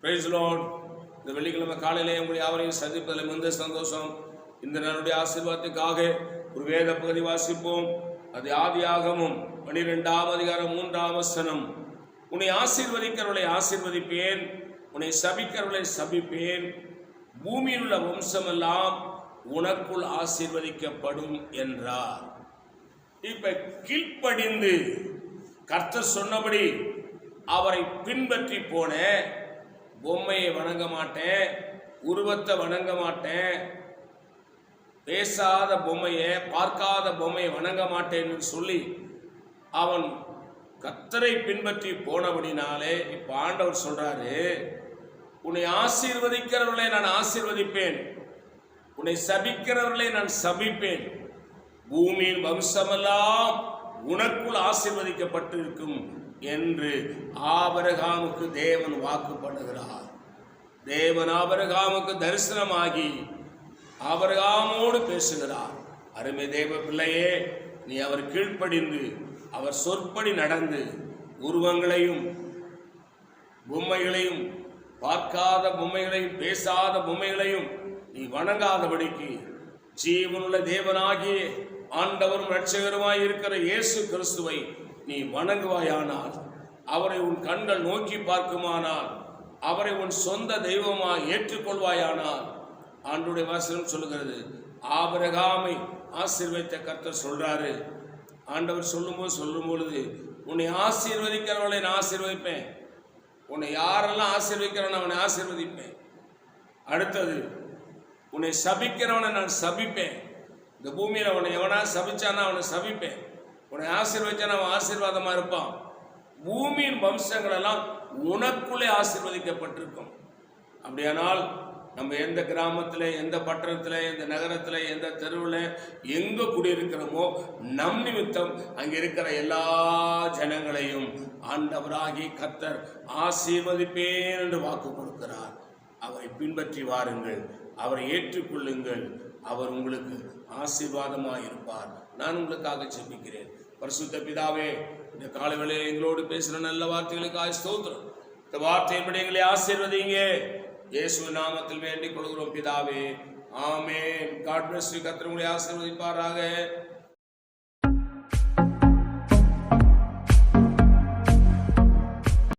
Price Lord. இந்த வெள்ளிக்கிழமை காலையிலே உங்களை யாவரையும் சந்திப்பதில் மிகுந்த சந்தோஷம். இந்த நாளுடைய ஆசீர்வாதத்துக்காக ஒரு வேத பகுதி வாசிப்போம். அது ஆதியாகமம் 12ஆம் அதிகாரம் 3ஆம் வசனம். உன்னை ஆசீர்வதிக்கிறவர்களை ஆசீர்வதிப்பேன், உன்னை சபிக்கிறவர்களை சபிப்பேன், பூமியில் உள்ள வம்சமெல்லாம் உனக்குள் ஆசீர்வதிக்கப்படும் என்றார். இப்ப கீழ்ப்படிந்து கர்த்தர் சொன்னபடி அவரை பின்பற்றி போன, பொம்மையை வணங்க மாட்டேன், உருவத்தை வணங்க மாட்டேன், பேசாத பொம்மையை பார்க்காத பொம்மையை வணங்க மாட்டேன்னு சொல்லி அவன் கர்த்தரை பின்பற்றி போனபடினாலே இப்ப ஆண்டவர் சொல்றாரு, உன்னை ஆசீர்வதிக்கிறவர்களை நான் ஆசீர்வதிப்பேன், உன்னை சபிக்கிறவர்களை நான் சபிப்பேன், பூமியின் வம்சமெல்லாம் உனக்குள் ஆசீர்வதிக்கப்பட்டு இருக்கும் என்று ஆபிரகாமுக்கு தேவன் வாக்குப்படுகிறார். தேவன் ஆபிரகாமுக்கு தரிசனமாகி ஆபிரகாமோடு பேசுகிறார். அருமை தேவ பிள்ளையே, நீ அவர் கீழ்ப்படிந்து அவர் சொற்படி நடந்து உருவங்களையும் பொம்மைகளையும் பார்க்காத பொம்மைகளையும் பேசாத பொம்மைகளையும் நீ வணங்காதபடிக்கு ஜீவனுள்ள தேவனாகிய ஆண்டவரும் இரட்சகருமாய் இருக்கிற இயேசு கிறிஸ்துவை நீ வணங்குவாயானால், அவரை உன் கண்கள் நோக்கி பார்க்குமானால், அவரை உன் சொந்த தெய்வமாய் ஏற்றுக்கொள்வாயானால், ஆண்டவருடைய வசனம் சொல்லுகிறது, ஆபிரகாமை ஆசீர்வதித்த கர்த்தர் சொல்றாரு. ஆண்டவர் சொல்லும் பொழுது உன்னை ஆசீர்வதிக்கிறவர்களை நான் ஆசீர்வதிப்பேன், உன்னை யாரெல்லாம் ஆசீர்வதிக்கிறவன் அவனை ஆசீர்வதிப்பேன். அடுத்தது, உன்னை சபிக்கிறவனை நான் சபிப்பேன். இந்த பூமியில் அவனை எவனா சபிச்சானா அவனை சபிப்பேன், உன்னை ஆசீர்வதிச்சான அவன் ஆசீர்வாதமா இருப்பான். பூமியின் வம்சங்கள் எல்லாம் உனக்குள்ளே ஆசீர்வதிக்கப்பட்டிருக்கும். அப்படியானால் நம்ம எந்த கிராமத்தில், எந்த பட்டணத்தில், எந்த நகரத்தில், எந்த தெருவில் எங்கே குடியிருக்கிறோமோ நம் நிமித்தம் அங்கே இருக்கிற எல்லா ஜனங்களையும் ஆண்டவராகி கர்த்தர் ஆசீர்வதிப்பேன் என்று வாக்கு கொடுக்கிறார். அவரை பின்பற்றி வாருங்கள், அவரை ஏற்றுக்கொள்ளுங்கள், அவர் உங்களுக்கு ஆசீர்வாதமாக இருப்பார். நான் உங்களுக்காக ஜெபிக்கிறேன். பரிசுத்த பிதாவே, இந்த காலை வேளையில் எங்களோடு பேசுகிற நல்ல வார்த்தைகளுக்காக ஸ்தோத்திரம். இந்த வார்த்தையின்படி எங்களை ஆசீர்வதிங்க, இயேசு நாமத்தில் வேண்டிக் கொள்கிறோம் பிதாவே, ஆமென். God bless you. கர்த்தர் உங்களை ஆசீர்வதிப்பாராக.